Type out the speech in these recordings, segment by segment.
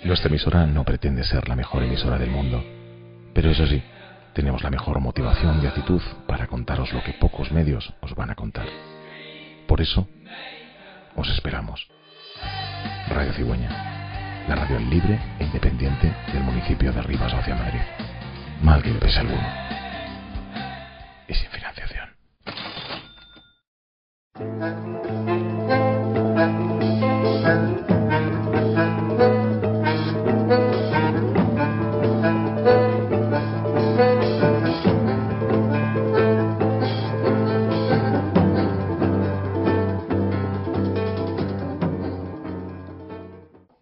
Nuestra emisora no pretende ser la mejor emisora del mundo, pero eso sí, tenemos la mejor motivación y actitud para contaros lo que pocos medios os van a contar. Por eso, os esperamos. Radio Cigüeña, la radio libre e independiente del municipio de Rivas hacia Madrid. Mal que le pese a alguno. Y sin financiación.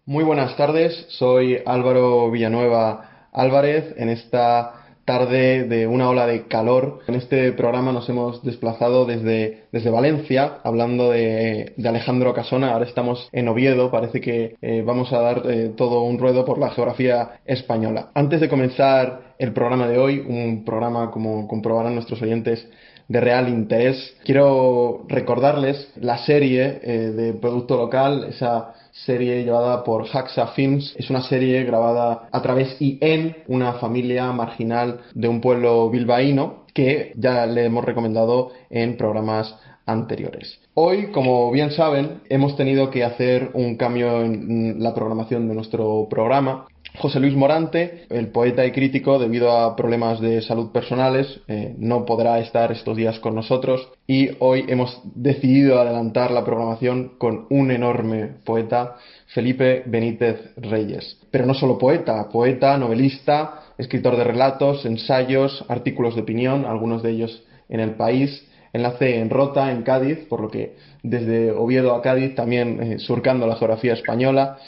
Muy buenas tardes, soy Álvaro Villanueva Álvarez. En esta tarde de una ola de calor, en este programa nos hemos desplazado desde Valencia, hablando de Alejandro Casona. Ahora estamos en Oviedo, parece que vamos a dar todo un ruedo por la geografía española. Antes de comenzar el programa de hoy, un programa, como comprobarán nuestros oyentes, de real interés, quiero recordarles la serie de Producto Local, esa serie llevada por Haxa Films. Es una serie grabada a través y en una familia marginal de un pueblo bilbaíno que ya le hemos recomendado en programas anteriores. Hoy, como bien saben, hemos tenido que hacer un cambio en la programación de nuestro programa. José Luis Morante, el poeta y crítico, debido a problemas de salud personales, no podrá estar estos días con nosotros, y hoy hemos decidido adelantar la programación con un enorme poeta, Felipe Benítez Reyes. Pero no solo poeta, novelista, escritor de relatos, ensayos, artículos de opinión, algunos de ellos en El País, enlace en Rota, en Cádiz, por lo que desde Oviedo a Cádiz, también surcando la geografía española,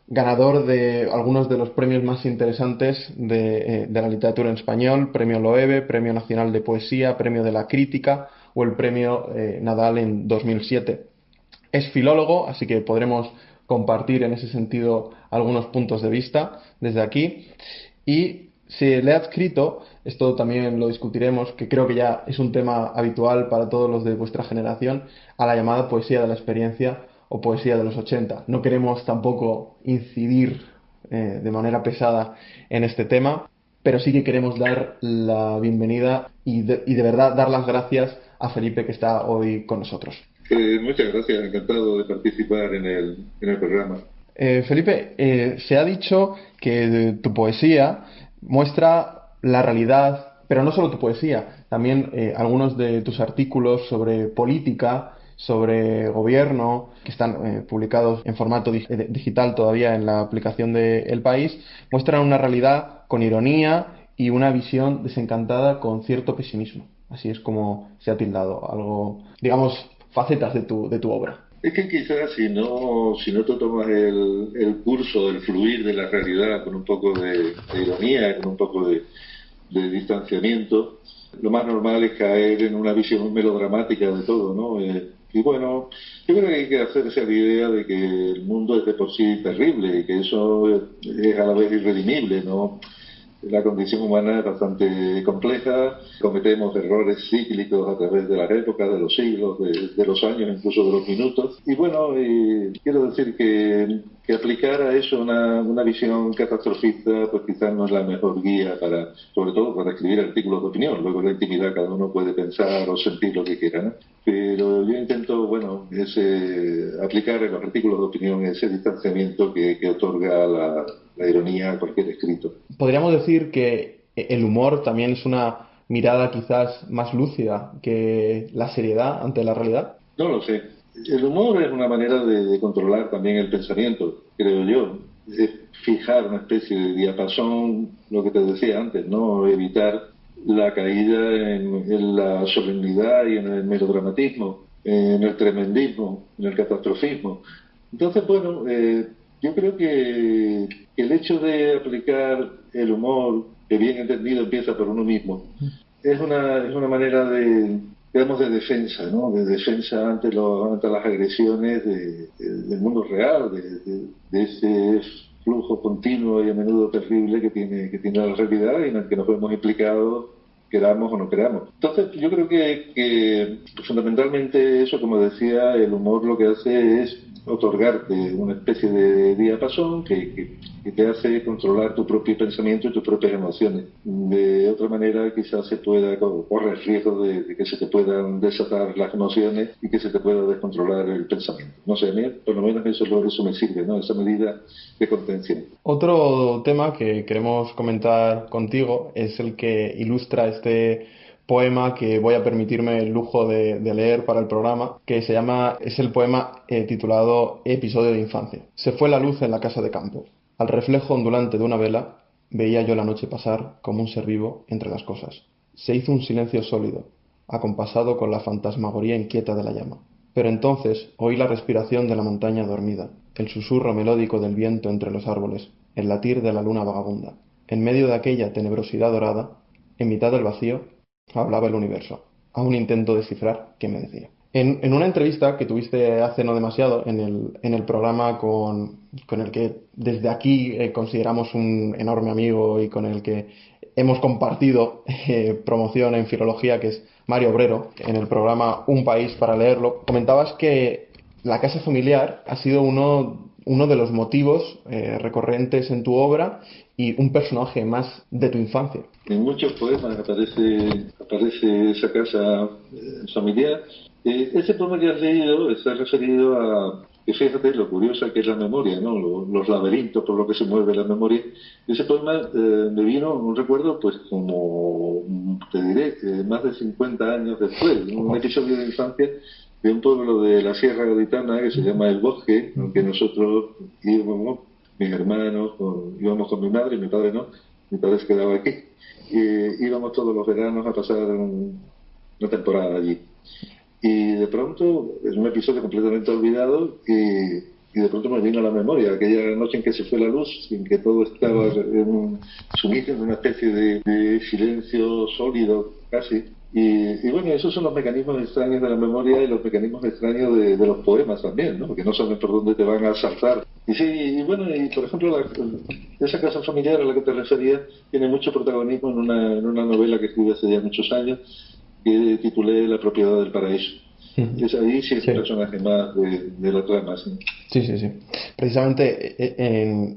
ganador de algunos de los premios más interesantes de la literatura en español: Premio Loewe, Premio Nacional de Poesía, Premio de la Crítica o el Premio Nadal en 2007. Es filólogo, así que podremos compartir en ese sentido algunos puntos de vista desde aquí, y se le ha adscrito, esto también lo discutiremos, que creo que ya es un tema habitual para todos los de vuestra generación, a la llamada poesía de la experiencia o poesía de los 80. No queremos tampoco incidir de manera pesada en este tema, pero sí que queremos dar la bienvenida y de verdad dar las gracias a Felipe, que está hoy con nosotros. Muchas gracias, encantado de participar en el programa. Felipe, se ha dicho que tu poesía muestra la realidad, pero no solo tu poesía, también algunos de tus artículos sobre política, sobre gobierno, que están publicados en formato digital todavía en la aplicación de El País, muestran una realidad con ironía y una visión desencantada con cierto pesimismo. Así es como se ha tildado algo, digamos, facetas de tu obra. Es que quizás si no te tomas el curso del fluir de la realidad con un poco de ironía, con un poco de distanciamiento, lo más normal es caer en una visión melodramática de todo, ¿no? Y bueno, yo creo que hay que hacerse a la idea de que el mundo es de por sí terrible y que eso es a la vez irredimible, ¿no? La condición humana es bastante compleja, cometemos errores cíclicos a través de las épocas, de los siglos, de los años, incluso de los minutos. Y bueno, quiero decir que aplicar a eso una visión catastrofista, pues quizás no es la mejor guía sobre todo para escribir artículos de opinión. Luego en la intimidad cada uno puede pensar o sentir lo que quiera, ¿no? Pero yo intento, aplicar en los artículos de opinión ese distanciamiento que otorga la ironía a cualquier escrito. Podríamos decir que el humor también es una mirada quizás más lúcida que la seriedad ante la realidad. No lo sé. El humor es una manera de controlar también el pensamiento, creo yo. Es fijar una especie de diapasón, lo que te decía antes, ¿no? Evitar la caída en la solemnidad y en el melodramatismo, en el tremendismo, en el catastrofismo. Entonces, bueno, yo creo que el hecho de aplicar el humor, que bien entendido empieza por uno mismo, es una manera digamos, de defensa, ¿no? De defensa ante las agresiones del mundo real, de ese flujo continuo y a menudo terrible que tiene la realidad y en el que nos vemos implicados, queramos o no queramos. Entonces, yo creo que fundamentalmente eso, como decía, el humor lo que hace es otorgarte una especie de ese diapasón que te hace controlar tu propio pensamiento y tus propias emociones. De otra manera, quizás se pueda correr riesgo de que se te puedan desatar las emociones y que se te pueda descontrolar el pensamiento. No sé, a mí por lo menos eso me sirve, ¿no? Esa medida de contención. Otro tema que queremos comentar contigo es el que ilustra este poema que voy a permitirme el lujo de leer para el programa, que es el poema titulado Episodio de infancia. Se fue la luz en la casa de campo. Al reflejo ondulante de una vela veía yo la noche pasar como un ser vivo entre las cosas. Se hizo un silencio sólido, acompasado con la fantasmagoría inquieta de la llama. Pero entonces oí la respiración de la montaña dormida, el susurro melódico del viento entre los árboles, el latir de la luna vagabunda. En medio de aquella tenebrosidad dorada, en mitad del vacío, hablaba el universo. Aún intento descifrar qué me decía. En una entrevista que tuviste hace no demasiado en el programa con el que desde aquí consideramos un enorme amigo y con el que hemos compartido promoción en filología, que es Mario Obrero, en el programa Un País para Leerlo, comentabas que la casa familiar ha sido uno de los motivos recurrentes en tu obra y un personaje más de tu infancia. En muchos poemas aparece esa casa familiar. Ese poema que has leído está referido a, que fíjate lo curiosa que es la memoria, ¿no? Los laberintos por los que se mueve la memoria. Ese poema me vino un recuerdo, pues como te diré, más de 50 años después, un episodio de infancia de un pueblo de la Sierra Gaditana que se llama El Bosque, aunque nosotros íbamos, mis hermanos, íbamos con mi madre, mi padre no, mi padre se quedaba aquí. Íbamos todos los veranos a pasar una temporada allí. Y de pronto, es un episodio completamente olvidado y de pronto me vino a la memoria aquella noche en que se fue la luz, en que todo estaba sumido en una especie de silencio sólido casi. Y bueno, esos son los mecanismos extraños de la memoria y los mecanismos extraños de los poemas también, ¿no? Porque no sabes por dónde te van a saltar. Y sí, y bueno, y por ejemplo, esa casa familiar a la que te referías tiene mucho protagonismo en una novela que escribí hace ya muchos años, que titulé La propiedad del paraíso. Es ahí sí es un personaje más de la trama, sí. Sí. Precisamente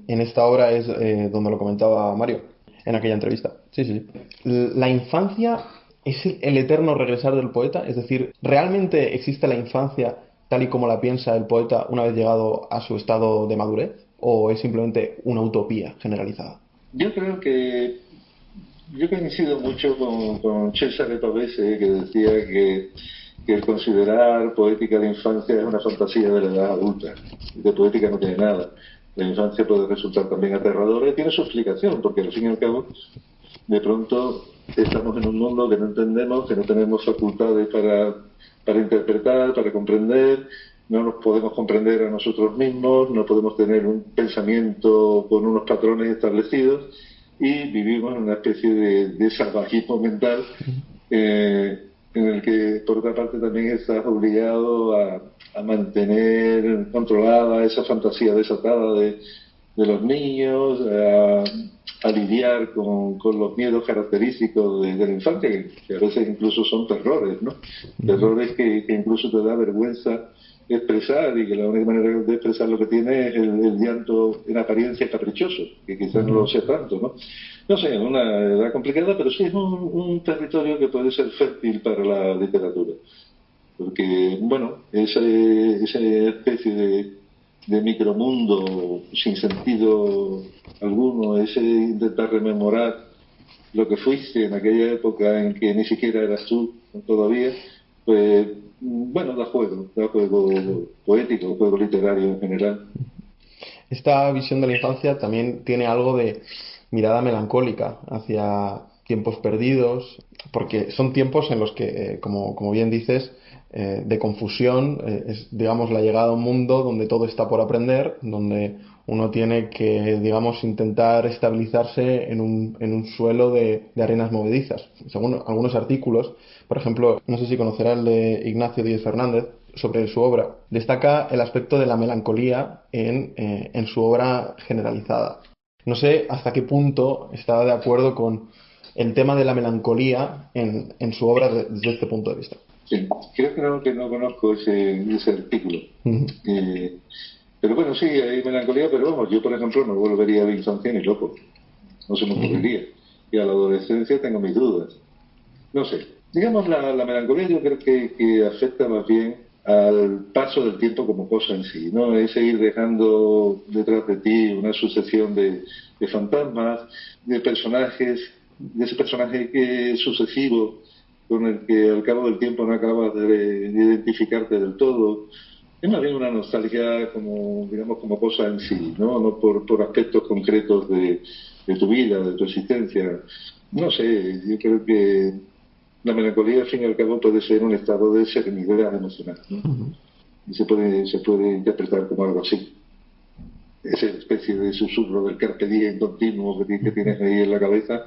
en esta obra es donde lo comentaba Mario, en aquella entrevista. Sí. La infancia es el eterno regresar del poeta, es decir, ¿realmente existe la infancia tal y como la piensa el poeta una vez llegado a su estado de madurez? ¿O es simplemente una utopía generalizada? Yo coincido mucho con Cesare Pavese, que decía que el considerar poética la infancia es una fantasía de la edad adulta. De poética no tiene nada. La infancia puede resultar también aterradora y tiene su explicación, porque al fin y al cabo, de pronto estamos en un mundo que no entendemos, que no tenemos facultades para interpretar, para comprender, no nos podemos comprender a nosotros mismos, no podemos tener un pensamiento con unos patrones establecidos y vivimos en una especie de salvajismo mental en el que por otra parte también estás obligado a mantener controlada esa fantasía desatada de los niños, a lidiar con los miedos característicos de la infancia, que a veces incluso son terrores, ¿no? Terrores que incluso te da vergüenza expresar y que la única manera de expresar lo que tiene es el llanto en apariencia caprichoso, que quizás no lo sea tanto, ¿no? No sé, una edad complicada, pero sí es un territorio que puede ser fértil para la literatura, porque, bueno, esa especie de micromundo sin sentido alguno, ese intentar rememorar lo que fuiste en aquella época en que ni siquiera eras tú todavía, pues bueno, da juego poético, juego literario en general. Esta visión de la infancia también tiene algo de mirada melancólica hacia tiempos perdidos, porque son tiempos en los que, como bien dices, de confusión, es, digamos, la llegada a un mundo donde todo está por aprender, donde uno tiene que, digamos, intentar estabilizarse en un suelo de arenas movedizas. Según algunos artículos, por ejemplo, no sé si conocerá el de Ignacio Díez Fernández, sobre su obra, destaca el aspecto de la melancolía en su obra generalizada. No sé hasta qué punto está de acuerdo con el tema de la melancolía en su obra desde este punto de vista. Sí, creo que no conozco ese artículo. Uh-huh. Pero bueno, sí, hay melancolía, pero vamos, yo por ejemplo no volvería a la infancia ni loco, no se me ocurriría. Y a la adolescencia tengo mis dudas. No sé, digamos la melancolía yo creo que afecta más bien al paso del tiempo como cosa en sí, ¿no? Es seguir dejando detrás de ti una sucesión de fantasmas, de personajes, de ese personaje que es sucesivo, con el que al cabo del tiempo no acabas de identificarte del todo. Es más bien una nostalgia como, digamos, como cosa en sí, ¿no? No por aspectos concretos de tu vida, de tu existencia. No sé, yo creo que la melancolía, al fin y al cabo, puede ser un estado de serenidad emocional, ¿no? Y se puede interpretar como algo así. Esa especie de susurro del carpe diem continuo que tienes ahí en la cabeza,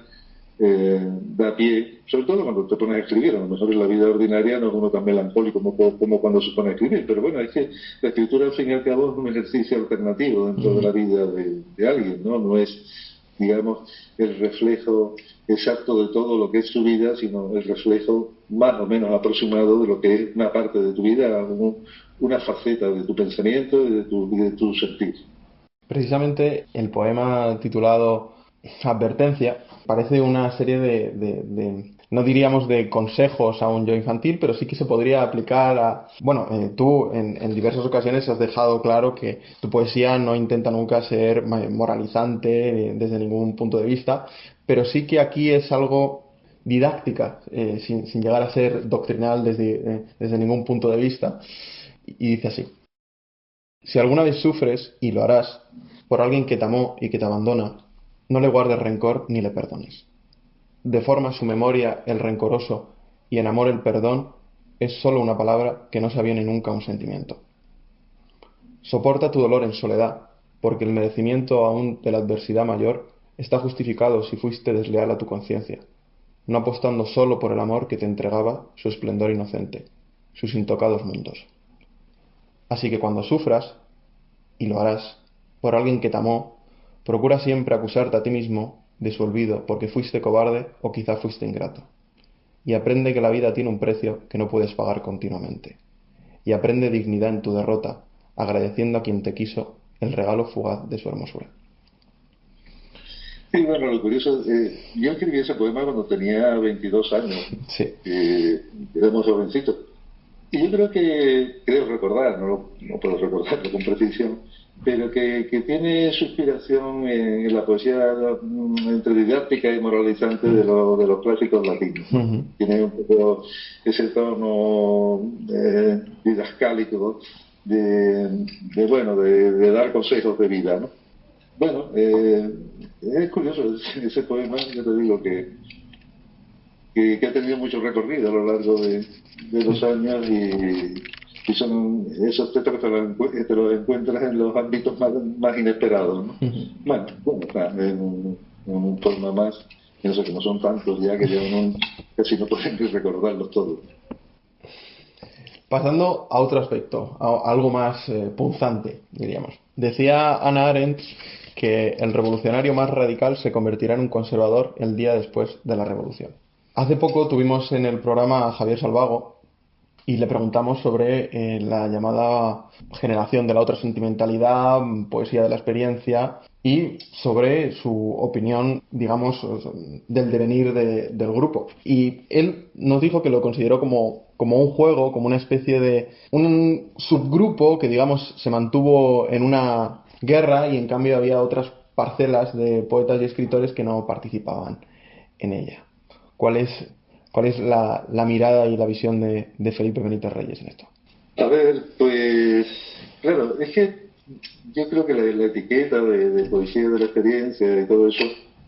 da pie, sobre todo cuando te pones a escribir. A lo mejor en la vida ordinaria no es uno tan melancólico como cuando se pone a escribir, pero bueno, es que la escritura, al fin y al cabo, es un ejercicio alternativo dentro de la vida de alguien, ¿no? No es, digamos, el reflejo exacto de todo lo que es su vida, sino el reflejo más o menos aproximado de lo que es una parte de tu vida, una faceta de tu pensamiento y de tu sentir. Precisamente el poema titulado Advertencia parece una serie no diríamos de consejos a un yo infantil, pero sí que se podría aplicar a... Bueno, tú en diversas ocasiones has dejado claro que tu poesía no intenta nunca ser moralizante desde ningún punto de vista, pero sí que aquí es algo didáctica, sin llegar a ser doctrinal desde ningún punto de vista. Y dice así: si alguna vez sufres, y lo harás, por alguien que te amó y que te abandona, no le guardes rencor ni le perdones. Deforma su memoria el rencoroso, y en amor el perdón es sólo una palabra que no se aviene nunca a un sentimiento. Soporta tu dolor en soledad, porque el merecimiento aún de la adversidad mayor está justificado si fuiste desleal a tu conciencia, no apostando sólo por el amor que te entregaba su esplendor inocente, sus intocados mundos. Así que cuando sufras, y lo harás, por alguien que te amó, procura siempre acusarte a ti mismo de su olvido porque fuiste cobarde o quizá fuiste ingrato. Y aprende que la vida tiene un precio que no puedes pagar continuamente. Y aprende dignidad en tu derrota, agradeciendo a quien te quiso el regalo fugaz de su hermosura. Sí, bueno, lo curioso, yo escribí ese poema cuando tenía 22 años, Sí. era muy jovencito. Y yo creo recordar, no puedo recordarlo con precisión, pero que tiene su inspiración en la poesía entre didáctica y moralizante de los clásicos latinos. Tiene un poco ese tono didascálico de dar consejos de vida, ¿no? Bueno, es curioso ese poema, yo te digo que ha tenido mucho recorrido a lo largo de los años y son esos textos que te los encuentras en los ámbitos más inesperados, ¿no? Bueno, es un poema más, pienso que no son tantos ya que ya uno casi no puede ni recordarlos todos. Pasando a otro aspecto, a algo más punzante, diríamos. Decía Hannah Arendt que el revolucionario más radical se convertirá en un conservador el día después de la revolución. Hace poco tuvimos en el programa a Javier Salvago y le preguntamos sobre la llamada generación de la otra sentimentalidad, poesía de la experiencia y sobre su opinión, digamos, del devenir del grupo. Y él nos dijo que lo consideró como un juego, como una especie de un subgrupo que, digamos, se mantuvo en una guerra y en cambio había otras parcelas de poetas y escritores que no participaban en ella. ¿Cuál es la mirada y la visión de Felipe Benítez Reyes en esto? A ver, pues claro, es que yo creo que la etiqueta de poesía de la experiencia y todo eso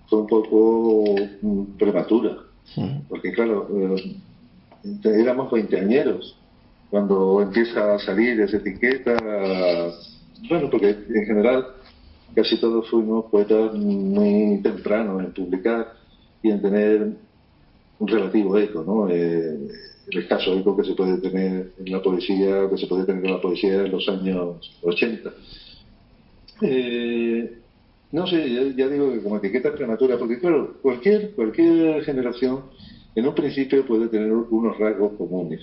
fue un poco prematura, porque claro, éramos veinteañeros cuando empieza a salir esa etiqueta, bueno, porque en general casi todos fuimos poetas muy tempranos en publicar y en tener un relativo eco, ¿no? El escaso eco que se puede tener en la poesía, que se puede tener en la poesía en los años 80. No sé, ya digo que como etiqueta prematura, porque claro, cualquier generación en un principio puede tener unos rasgos comunes.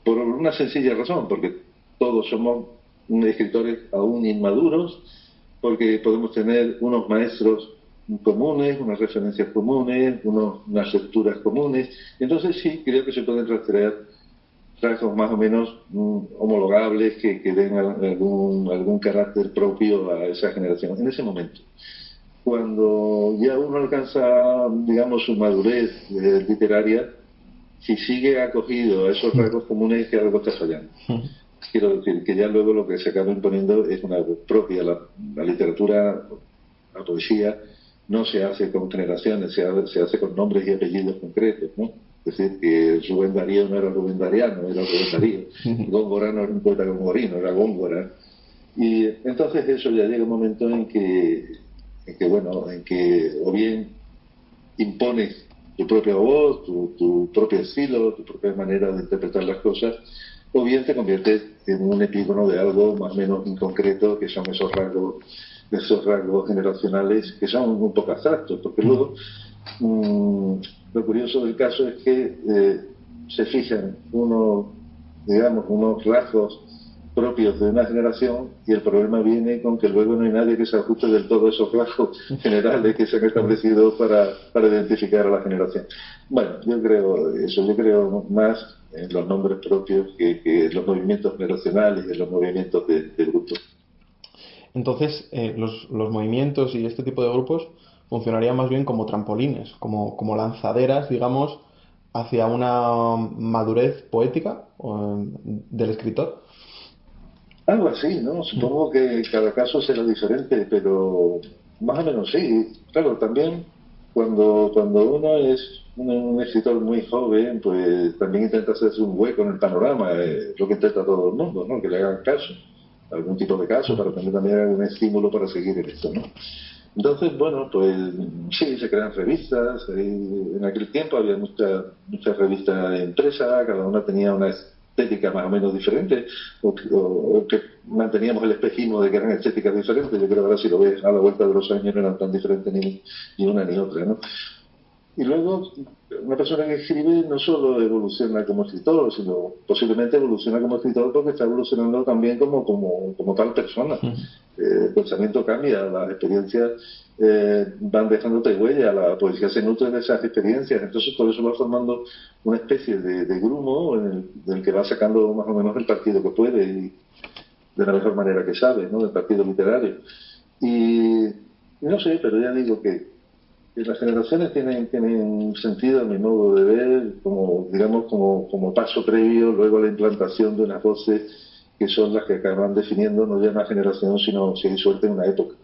Por una sencilla razón, porque todos somos escritores aún inmaduros, porque podemos tener unos maestros comunes, unas referencias comunes, unas lecturas comunes. Entonces sí, creo que se pueden rastrear rasgos más o menos homologables que den algún carácter propio a esa generación en ese momento. Cuando ya uno alcanza, digamos, su madurez literaria, si sigue acogido a esos rasgos comunes, que algo está fallando. Quiero decir que ya luego lo que se acaba imponiendo es una propia. La literatura, la poesía, no se hace con generaciones, se hace con nombres y apellidos concretos, ¿no? Es decir, que Rubén Darío no era Rubén Dariano, era Rubén Darío. Góngora no era un poeta gongorino, era Góngora. Y entonces eso ya llega un momento en que o bien impones tu propia voz, tu propio estilo, tu propia manera de interpretar las cosas, o bien te conviertes en un epígono de algo más o menos inconcreto, que son esos rasgos generacionales que son un poco abstractos, porque luego lo curioso del caso es que se fijan unos rasgos propios de una generación, y el problema viene con que luego no hay nadie que se ajuste del todo a esos rasgos generales que se han establecido para identificar a la generación. Bueno, yo creo más en los nombres propios que en los movimientos generacionales y en los movimientos de grupos. Entonces, los movimientos y este tipo de grupos funcionarían más bien como trampolines, como lanzaderas, digamos, hacia una madurez poética del escritor. Algo así, ¿no? Supongo que cada caso será diferente, pero más o menos sí. Claro, también cuando uno es un escritor muy joven, pues también intenta hacerse un hueco en el panorama, lo que intenta todo el mundo, ¿no? Que le hagan caso, algún tipo de caso, para tener también algún estímulo para seguir en esto, ¿no? Entonces, bueno, pues sí, se crean revistas. En aquel tiempo había muchas revistas de empresa, cada una tenía una estética más o menos diferente, o que manteníamos el espejismo de que eran estéticas diferentes. Yo creo que ahora, si lo ves a la vuelta de los años, no eran tan diferentes ni una ni otra, ¿no? Y luego, una persona que escribe no solo evoluciona como escritor, sino posiblemente evoluciona como escritor porque está evolucionando también como tal persona. El pensamiento cambia, las experiencias van dejándote huella, la poesía se nutre de esas experiencias, entonces por eso va formando una especie de grumo en el que va sacando más o menos el partido que puede y de la mejor manera que sabe, ¿no? El partido literario. Y no sé, pero ya digo que las generaciones tienen sentido, a mi modo de ver, como paso previo luego a la implantación de unas voces que son las que acaban definiendo no ya una generación, sino, si hay suerte, una época.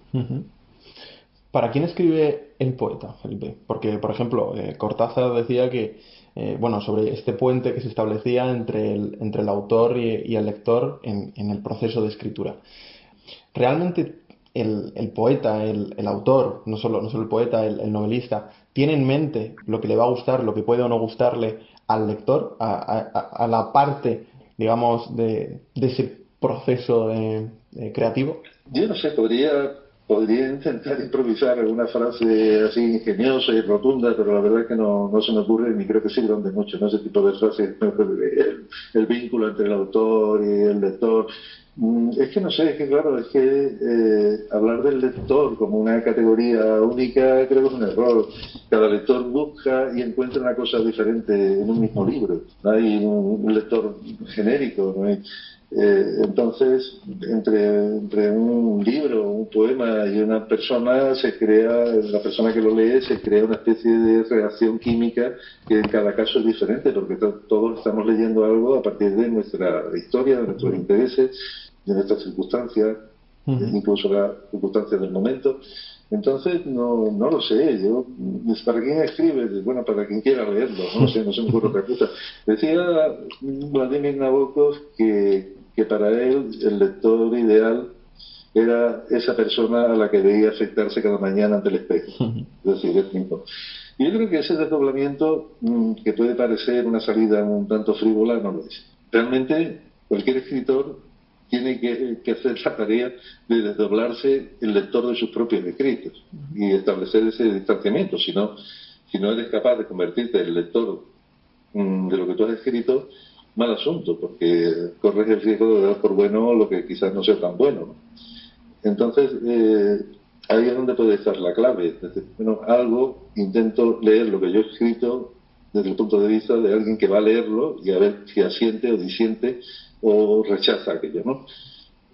¿Para quién escribe el poeta, Felipe? Porque, por ejemplo, Cortázar decía que, sobre este puente que se establecía entre el autor y el lector en el proceso de escritura. ¿Realmente el poeta, el autor, no solo el poeta, el novelista, tiene en mente lo que le va a gustar, lo que puede o no gustarle al lector, a la parte, digamos, de ese proceso creativo? Yo no sé, podría intentar improvisar alguna frase así ingeniosa y rotunda, pero la verdad es que no se me ocurre, ni creo que sirvan de mucho, ¿no? Ese tipo de frases, el vínculo entre el autor y el lector. Es que no sé, es que claro, hablar del lector como una categoría única creo que es un error. Cada lector busca y encuentra una cosa diferente en un mismo libro. No hay un lector genérico, no hay. Entonces, entre un libro, un poema y una persona, la persona que lo lee, se crea una especie de reacción química que en cada caso es diferente, porque todos estamos leyendo algo a partir de nuestra historia, de nuestros intereses, de nuestras circunstancias, incluso las circunstancias del momento. Entonces, no lo sé, ¿para quién escribe? Bueno, para quien quiera leerlo, no sé, no se me ocurre otra cosa. Decía Vladimir Nabokov que para él el lector ideal era esa persona a la que veía afectarse cada mañana ante el espejo, es decir, él mismo. Y yo creo que ese desdoblamiento, que puede parecer una salida un tanto frívola, no lo es. Realmente, cualquier escritor tiene que hacer la tarea de desdoblarse el lector de sus propios escritos y establecer ese distanciamiento. Si no eres capaz de convertirte en el lector de lo que tú has escrito, mal asunto, porque corres el riesgo de dar por bueno lo que quizás no sea tan bueno, ¿no? Entonces, ahí es donde puede estar la clave. Desde, bueno, algo, intento leer lo que yo he escrito desde el punto de vista de alguien que va a leerlo y a ver si asiente o disiente o rechaza aquello, ¿no?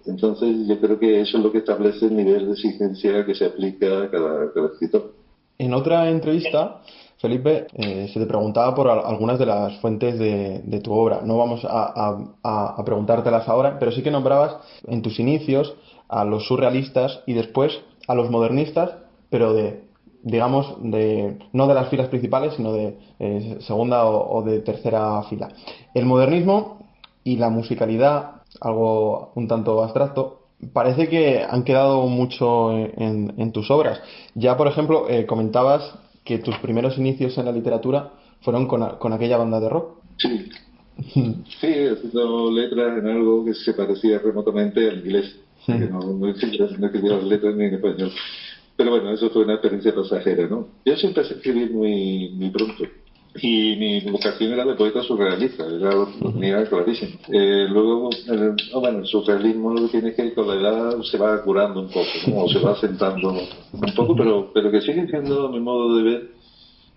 Entonces, yo creo que eso es lo que establece el nivel de exigencia que se aplica a cada escritor. En otra entrevista, Felipe, se te preguntaba por algunas de las fuentes de tu obra. No vamos a preguntártelas ahora, pero sí que nombrabas en tus inicios a los surrealistas y después a los modernistas, pero digamos, no de las filas principales, sino de segunda o de tercera fila. El modernismo y la musicalidad, algo un tanto abstracto, parece que han quedado mucho en tus obras. Ya, por ejemplo, comentabas que tus primeros inicios en la literatura fueron con aquella banda de rock. Sí, sí, haciendo letras en algo que se parecía remotamente al inglés, que no escribía las letras ni en español. Pero bueno, eso fue una experiencia pasajera, ¿no? Yo siempre empecé a escribir muy pronto. Y mi vocación era de poeta surrealista, era lo que tenía clarísimo. Luego, bueno, el surrealismo lo que tiene es que con la edad se va curando un poco, ¿no? O se va asentando un poco, pero que sigue siendo, a mi modo de ver,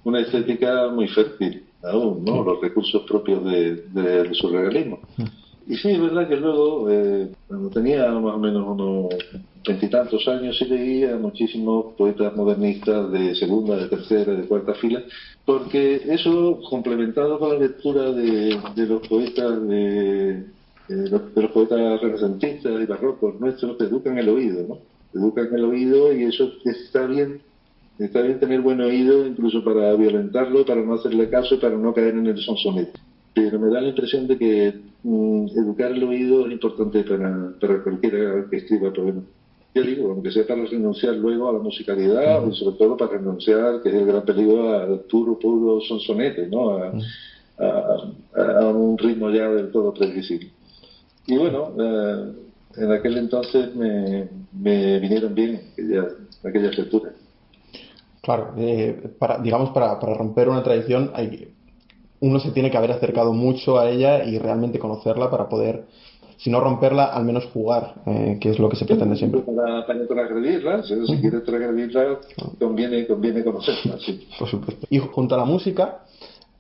una estética muy fértil aún, ¿no? Los recursos propios del surrealismo. Y sí, es verdad que luego, cuando tenía más o menos unos veintitantos años, sí leía muchísimos poetas modernistas de segunda, de tercera, de cuarta fila, porque eso, complementado con la lectura de los poetas de los poetas renacentistas y barrocos nuestros, te educan el oído, ¿no? Te educan el oído y eso está bien. Está bien tener buen oído, incluso para violentarlo, para no hacerle caso y para no caer en el sonsonete. Pero me da la impresión de que educar el oído es importante para cualquiera que escriba poemas. Ya digo, aunque sea para renunciar luego a la musicalidad y sobre todo para renunciar, que es el gran peligro, al puro sonsonete, ¿no? A un ritmo ya del todo previsible. Y bueno, en aquel entonces me vinieron bien aquellas lecturas. Claro, digamos, para romper una tradición uno se tiene que haber acercado mucho a ella y realmente conocerla para poder, si no romperla, al menos jugar, que es lo que se pretende siempre. Para transgredirla, si quieres transgredirla, conviene conocerla, sí. Por supuesto. Y junto a la música,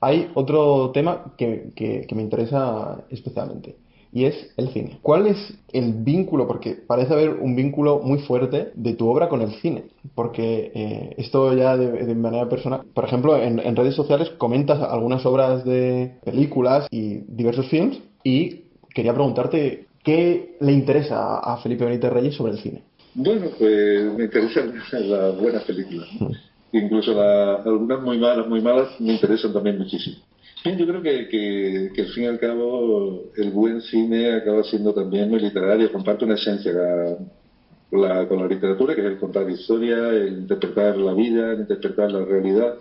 hay otro tema que me interesa especialmente, y es el cine. ¿Cuál es el vínculo? Porque parece haber un vínculo muy fuerte de tu obra con el cine, porque esto ya de manera personal, por ejemplo, en redes sociales comentas algunas obras de películas y diversos films, y quería preguntarte qué le interesa a Felipe Benítez Reyes sobre el cine. Bueno, pues me interesan las buenas películas, ¿no? Incluso algunas muy malas, me interesan también muchísimo. Bien, yo creo que al fin y al cabo el buen cine acaba siendo también muy literario, comparte una esencia con la literatura, que es el contar historia, el interpretar la vida, el interpretar la realidad.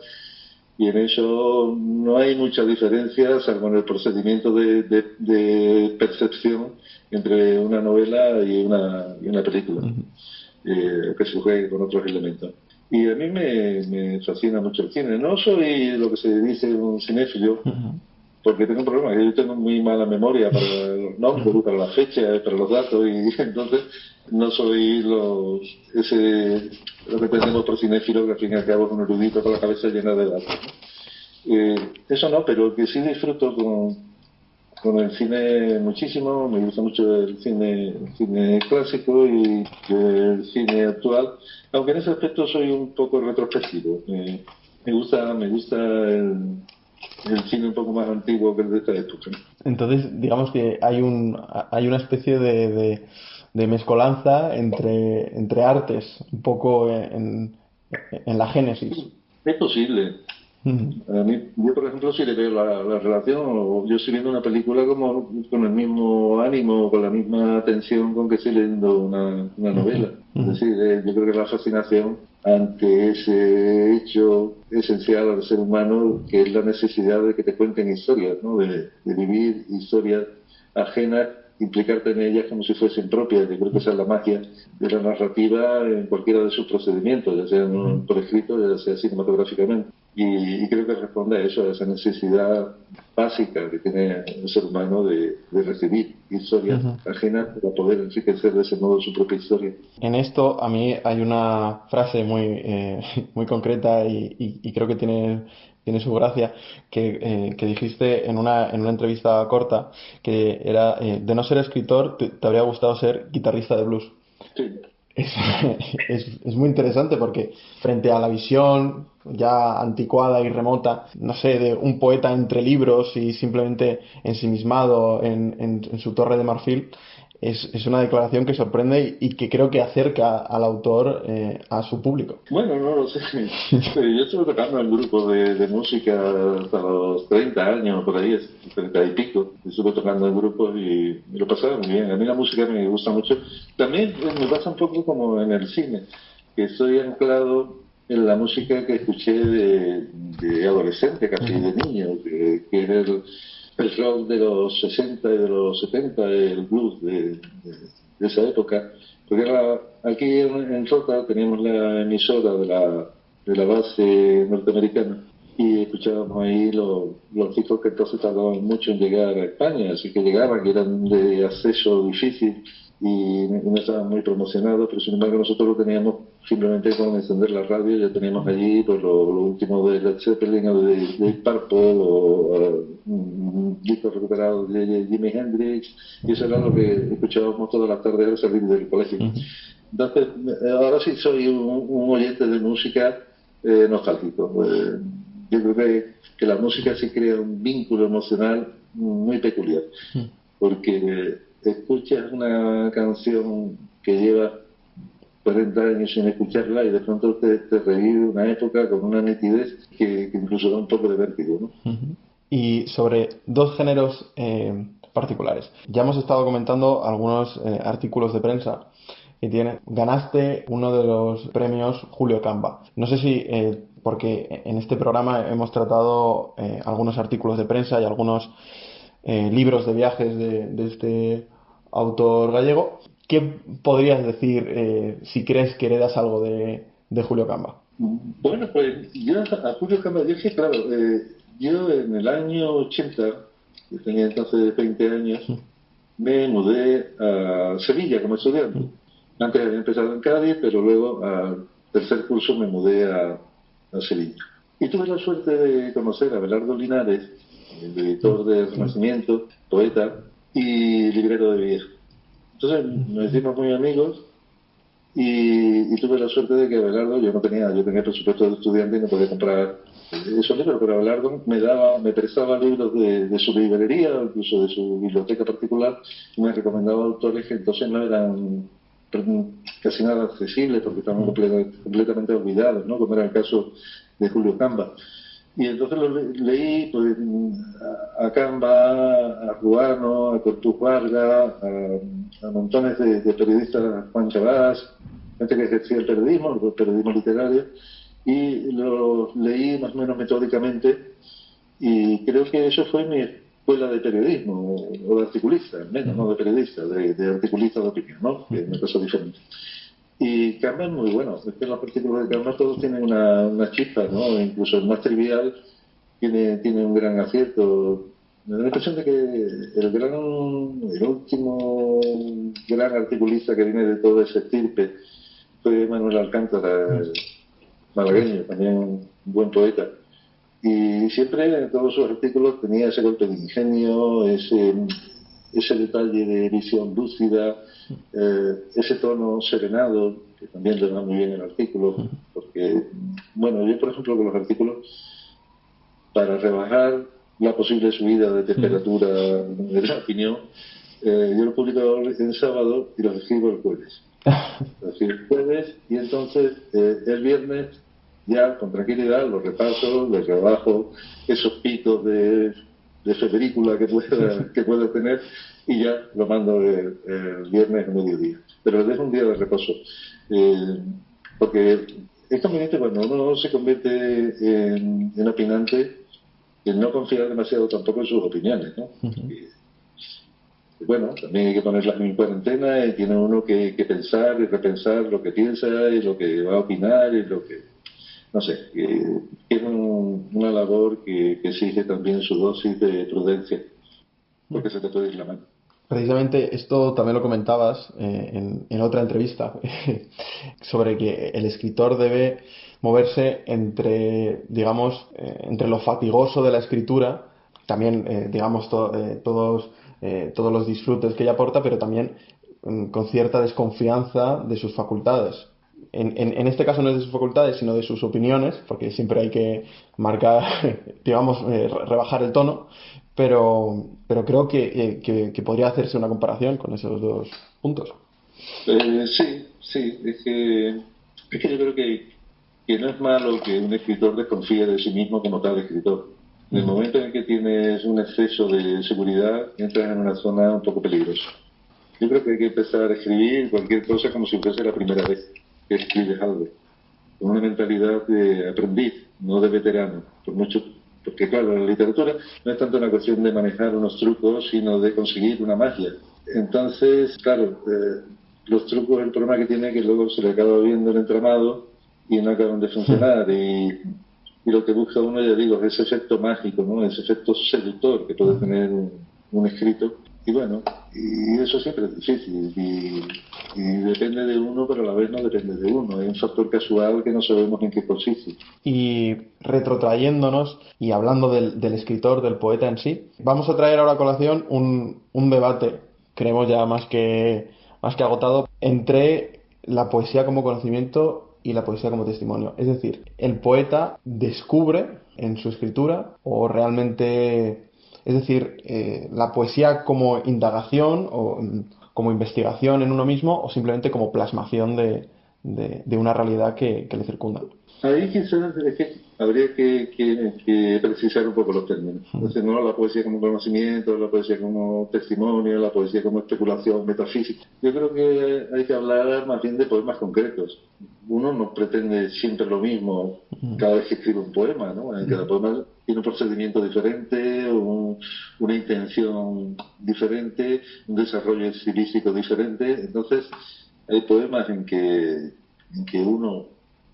Y en eso no hay mucha diferencia, salvo en el procedimiento de percepción entre una novela y una película, que se juegue con otros elementos. Y a mí me fascina mucho el cine. No soy lo que se dice un cinéfilo, porque tengo un problema, que yo tengo muy mala memoria para los nombres, para las fechas, para los datos, y entonces no soy lo que tenemos por cinéfilo, que al fin y al cabo es un erudito con la cabeza llena de datos, ¿no? Eso no, pero que sí disfruto con el cine muchísimo, me gusta mucho el cine clásico y el cine actual, aunque en ese aspecto soy un poco retrospectivo. Me gusta el cine un poco más antiguo que el de esta época. Entonces, digamos que hay una especie de mezcolanza entre artes, un poco en la génesis. Es posible. A mí, yo por ejemplo, si le veo la relación, o yo estoy viendo una película como con el mismo ánimo, con la misma atención con que estoy leyendo una novela. Es decir, yo creo que la fascinación ante ese hecho esencial al ser humano, que es la necesidad de que te cuenten historias, ¿no? De vivir historias ajenas, implicarte en ellas como si fuesen propias. Yo creo que esa es la magia de la narrativa en cualquiera de sus procedimientos, ya sea por escrito, ya sea cinematográficamente. y creo que responde a eso, a esa necesidad básica que tiene el ser humano de recibir historias ajenas para poder enriquecer de ese modo su propia historia. En esto a mí hay una frase muy concreta y creo que tiene su gracia que dijiste en una entrevista corta que era de no ser escritor te habría gustado ser guitarrista de blues. Sí. Es, es muy interesante porque frente a la visión ya anticuada y remota, no sé, de un poeta entre libros y simplemente ensimismado en su torre de marfil, es una declaración que sorprende y que creo que acerca al autor a su público. Bueno, no lo sé. Pero yo estuve tocando en grupos de música hasta los 30 años, por ahí, 30 y pico. Estuve tocando en grupos y me lo pasaba muy bien. A mí la música me gusta mucho. También me pasa un poco como en el cine, que estoy anclado en la música que escuché de adolescente, casi de niño, que era el rock de los 60 y de los 70, el blues de esa época. Porque aquí en Rota teníamos la emisora de la base norteamericana y escuchábamos ahí los discos que entonces tardaban mucho en llegar a España, así que llegaban, que eran de acceso difícil y no estaban muy promocionados, pero sin embargo nosotros lo teníamos simplemente con encender la radio, ya teníamos allí pues, lo último de Led Zeppelin o de Purple o discos recuperados de Jimi Hendrix, y eso era lo que escuchábamos todas las tardes al salir del colegio. Entonces, ahora sí soy un oyente de música nostálgico. Yo creo que la música sí crea un vínculo emocional muy peculiar, porque escuchas una canción que lleva 40 años sin escucharla y de pronto te revive una época con una nitidez que incluso da un poco de vértigo, ¿no? Y sobre dos géneros particulares. Ya hemos estado comentando algunos artículos de prensa que tiene. Ganaste uno de los premios Julio Camba. No sé si, porque en este programa hemos tratado algunos artículos de prensa y algunos libros de viajes de este autor gallego. ¿Qué podrías decir si crees que heredas algo de Julio Camba? Bueno, pues yo a Julio Camba, yo que claro, yo en el año 80, yo tenía entonces 20 años, me mudé a Sevilla como estudiante. Antes había empezado en Cádiz, pero luego al tercer curso me mudé a Sevilla. Y tuve la suerte de conocer a Abelardo Linares, el editor del Renacimiento, poeta y librero de viejo. Entonces nos hicimos muy amigos y tuve la suerte de que Abelardo, yo tenía presupuesto de estudiante y no podía comprar esos libros, pero Abelardo me prestaba libros de su librería, incluso de su biblioteca particular, y me recomendaba autores que entonces no eran casi nada accesibles porque estaban completamente olvidados, ¿no? Como era el caso de Julio Camba. Y entonces leí pues, a Camba, a Ruano, a Corpus Vargas, a montones de periodistas, Juan Chabás, gente que ejercía el periodismo literario, y los leí más o menos metódicamente, y creo que eso fue mi escuela de periodismo, o de articulista, al menos, no de periodista, de articulista de opinión, ¿no? Que es una cosa diferente. Y Camba es muy bueno, es que en los artículos de Camba todos tienen una chispa, ¿no? Incluso el más trivial tiene un gran acierto. Me da la impresión de que el último gran articulista que viene de todo ese estirpe fue Manuel Alcántara, malagueño, también un buen poeta. Y siempre en todos sus artículos tenía ese golpe de ingenio, ese detalle de visión lúcida, ese tono serenado, que también le da muy bien el artículo, porque, bueno, yo por ejemplo con los artículos, para rebajar la posible subida de temperatura de la opinión, yo lo publico el sábado y lo escribo el jueves. Es decir, el jueves, y entonces el viernes ya con tranquilidad lo repaso, le rebajo esos picos de febrícula que pueda tener y ya lo mando el viernes a mediodía. Pero le dejo un día de repaso. Porque es conveniente cuando uno se convierte en opinante el no confiar demasiado tampoco en sus opiniones, ¿no? Bueno, también hay que ponerlas en cuarentena y tiene uno que pensar y repensar lo que piensa y lo que va a opinar y lo que... no sé, es una labor que exige también su dosis de prudencia, porque se te puede ir la mano. Precisamente esto también lo comentabas en otra entrevista, sobre que el escritor debe moverse entre, digamos, entre lo fatigoso de la escritura, también, digamos, todos los disfrutes que ella aporta, pero también con cierta desconfianza de sus facultades. En este caso no es de sus facultades, sino de sus opiniones, porque siempre hay que marcar, digamos, rebajar el tono, pero creo que podría hacerse una comparación con esos dos puntos. Sí, es que yo creo que no es malo que un escritor desconfíe de sí mismo como tal escritor. En el momento en que tienes un exceso de seguridad, entras en una zona un poco peligrosa. Yo creo que hay que empezar a escribir cualquier cosa como si fuese la primera vez que escribes algo, con una mentalidad de aprendiz, no de veterano, porque claro, la literatura no es tanto una cuestión de manejar unos trucos, sino de conseguir una magia. Entonces, claro, los trucos, el problema que tiene es que luego se le acaba viendo el entramado y no acaban de funcionar. Y lo que busca uno, ya digo, es ese efecto mágico, ¿no? Ese efecto seductor que puede tener un escrito. Y bueno, y eso siempre es difícil y depende de uno, pero a la vez no depende de uno. Es un factor casual que no sabemos en qué consiste. Y retrotrayéndonos y hablando del escritor, del poeta en sí, vamos a traer ahora a colación un debate, creemos ya más que agotado, entre la poesía como conocimiento y la poesía como testimonio. Es decir, ¿el poeta descubre en su escritura o realmente... Es decir, la poesía como indagación o como investigación en uno mismo o simplemente como plasmación de una realidad que le circunda? Ahí quizás es que habría que precisar un poco los términos. Entonces, no la poesía como conocimiento, la poesía como testimonio, la poesía como especulación metafísica. Yo creo que hay que hablar más bien de poemas concretos. Uno no pretende siempre lo mismo cada vez que escribe un poema, ¿no? Cada poema tiene un procedimiento diferente, una intención diferente, un desarrollo estilístico diferente. Entonces, hay poemas en que uno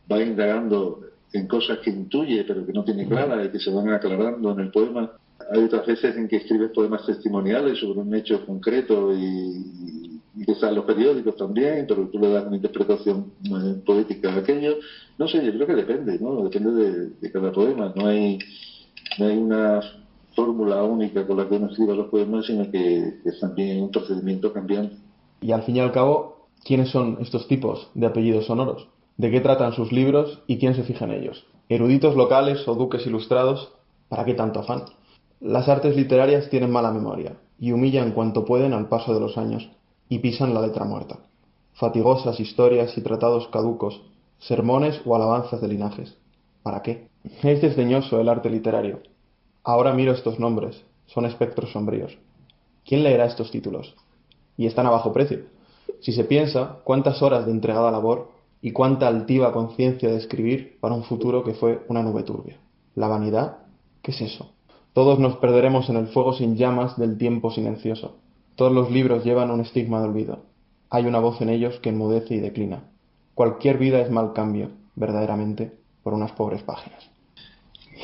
va indagando en cosas que intuye pero que no tiene claras y que se van aclarando en el poema. Hay otras veces en que escribes poemas testimoniales sobre un hecho concreto y que están en los periódicos también, pero tú le das una interpretación poética a aquello. No sé, yo creo que depende, ¿no? Depende de cada poema. No hay una fórmula única con la que uno escriba los poemas, sino que es también un procedimiento cambiante. Y al fin y al cabo, ¿quiénes son estos tipos de apellidos sonoros? ¿De qué tratan sus libros y quién se fija en ellos? ¿Eruditos locales o duques ilustrados? ¿Para qué tanto afán? Las artes literarias tienen mala memoria y humillan cuanto pueden al paso de los años y pisan la letra muerta. Fatigosas historias y tratados caducos, sermones o alabanzas de linajes. ¿Para qué? Es desdeñoso el arte literario. Ahora miro estos nombres, son espectros sombríos. ¿Quién leerá estos títulos? Y están a bajo precio. Si se piensa cuántas horas de entregada labor y cuánta altiva conciencia de escribir para un futuro que fue una nube turbia. ¿La vanidad? ¿Qué es eso? Todos nos perderemos en el fuego sin llamas del tiempo silencioso. Todos los libros llevan un estigma de olvido. Hay una voz en ellos que enmudece y declina. Cualquier vida es mal cambio, verdaderamente, por unas pobres páginas.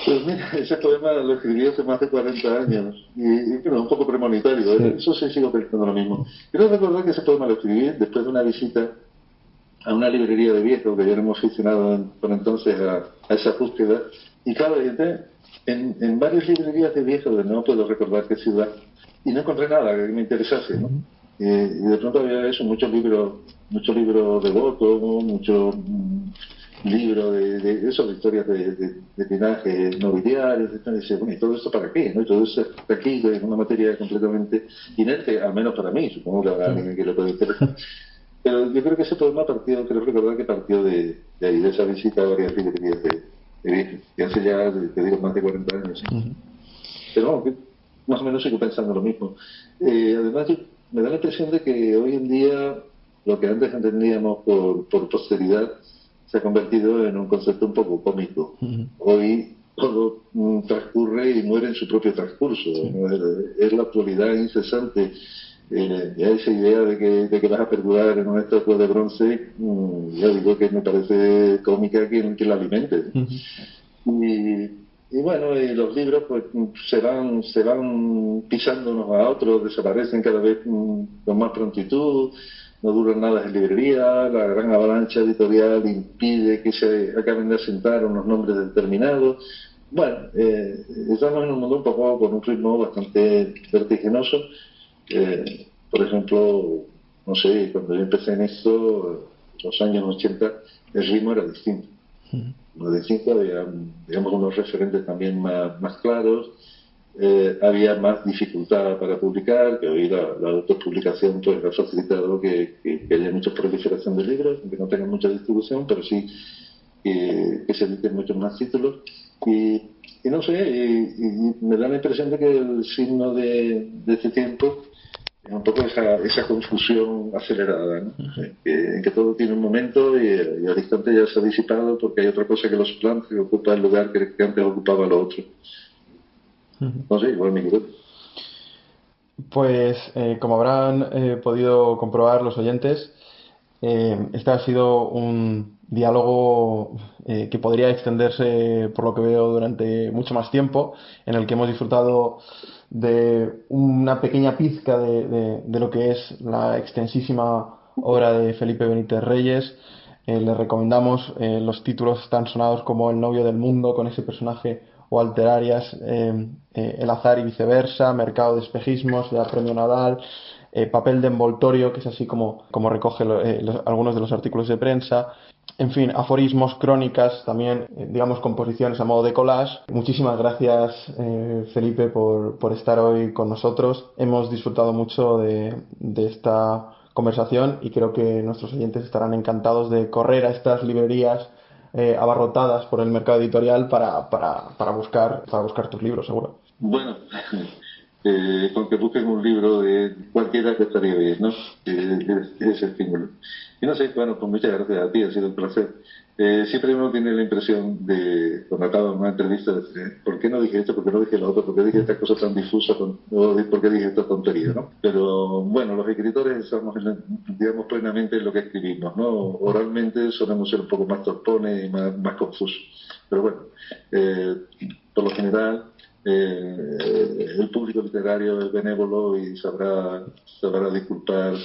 Pues mira, ese poema lo escribí hace más de 40 años y bueno, un poco premonitorio, ¿eh? Eso sí sigo pensando lo mismo. Quiero recordar que ese poema lo escribí después de una visita a una librería de viejos que ya éramos aficionados por entonces a esa búsqueda. Y claro, en varias librerías de viejos, no puedo recordar qué ciudad, y no encontré nada que me interesase, ¿no? Y de pronto había eso, muchos libros devotos, ¿no? Muchos libros de historias de linajes nobiliarios, y dice, bueno, ¿y todo esto para qué? ¿No? Y todo eso está aquí, es una materia completamente inerte, al menos para mí, supongo que habrá alguien que lo puede interesar. Pero yo creo que ese poema partió, creo recordar que partió de ahí, de esa visita a varias librerías de hace ya, te digo, más de 40 años. Pero no, más o menos sigo pensando lo mismo. Además, me da la impresión de que hoy en día lo que antes entendíamos por posteridad se ha convertido en un concepto un poco cómico. Hoy todo transcurre y muere en su propio transcurso. ¿No? Es la actualidad incesante Ya esa idea de que vas a perdurar en una estatua de bronce, ya digo que me parece cómica que la alimente. Y bueno, los libros pues se van pisando unos a otros, desaparecen cada vez con más prontitud, no duran nada en librería, la gran avalancha editorial impide que se acaben de asentar unos nombres determinados. Bueno, estamos en un mundo un poco con un ritmo bastante vertiginoso. Por ejemplo, no sé, cuando yo empecé en esto, los años 80, el ritmo era distinto. Los de 5 había, digamos, unos referentes también más claros, había más dificultad para publicar, que hoy la autopublicación pues ha facilitado que haya mucha proliferación de libros, que no tengan mucha distribución, pero sí que se editen muchos más títulos. Y no sé, y me da la impresión de que el signo de este tiempo es un poco esa confusión acelerada, ¿no? En que todo tiene un momento y al instante ya se ha disipado porque hay otra cosa que lo suplanta, que ocupa el lugar que antes ocupaba lo otro. No sé, igual me equivoco. Pues como habrán podido comprobar los oyentes, este ha sido un diálogo que podría extenderse, por lo que veo, durante mucho más tiempo, en el que hemos disfrutado de una pequeña pizca de lo que es la extensísima obra de Felipe Benítez Reyes. Le recomendamos los títulos tan sonados como El novio del mundo, con ese personaje, Walter Arias, El azar y viceversa, Mercado de espejismos, de Premio Nadal, Papel de envoltorio, que es así como recoge algunos de los artículos de prensa. En fin, aforismos, crónicas, también, digamos, composiciones a modo de collage. Muchísimas gracias, Felipe, por estar hoy con nosotros. Hemos disfrutado mucho de esta conversación y creo que nuestros oyentes estarán encantados de correr a estas librerías abarrotadas por el mercado editorial para buscar tus libros, seguro. Bueno, con que busquen un libro de cualquiera que estaría bien, ¿no? Ese estímulo. Y no sé, bueno, pues muchas gracias a ti, ha sido un placer. Siempre uno tiene la impresión de, cuando acaba una entrevista, de decir, ¿por qué no dije esto? ¿Por qué no dije lo otro? ¿Por qué dije esta cosa tan difusa? ¿O por qué dije esta tontería? ¿No? Pero bueno, los escritores estamos, digamos, plenamente en lo que escribimos, ¿no? Oralmente solemos ser un poco más torpones y más confusos. Pero bueno, por lo general, el público literario es benévolo y sabrá disculpar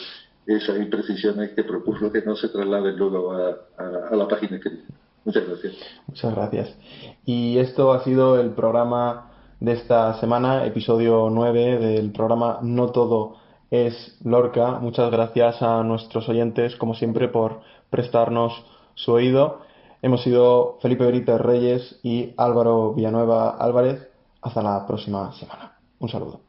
esas imprecisiones que procuro que no se trasladen luego a la página escrita. Muchas gracias. Muchas gracias. Y esto ha sido el programa de esta semana, episodio 9 del programa No Todo es Lorca. Muchas gracias a nuestros oyentes, como siempre, por prestarnos su oído. Hemos sido Felipe Benítez Reyes y Álvaro Villanueva Álvarez. Hasta la próxima semana. Un saludo.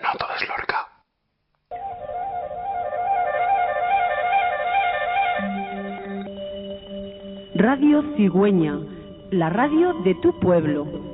No todo es Lorca. Radio Cigüeña, la radio de tu pueblo.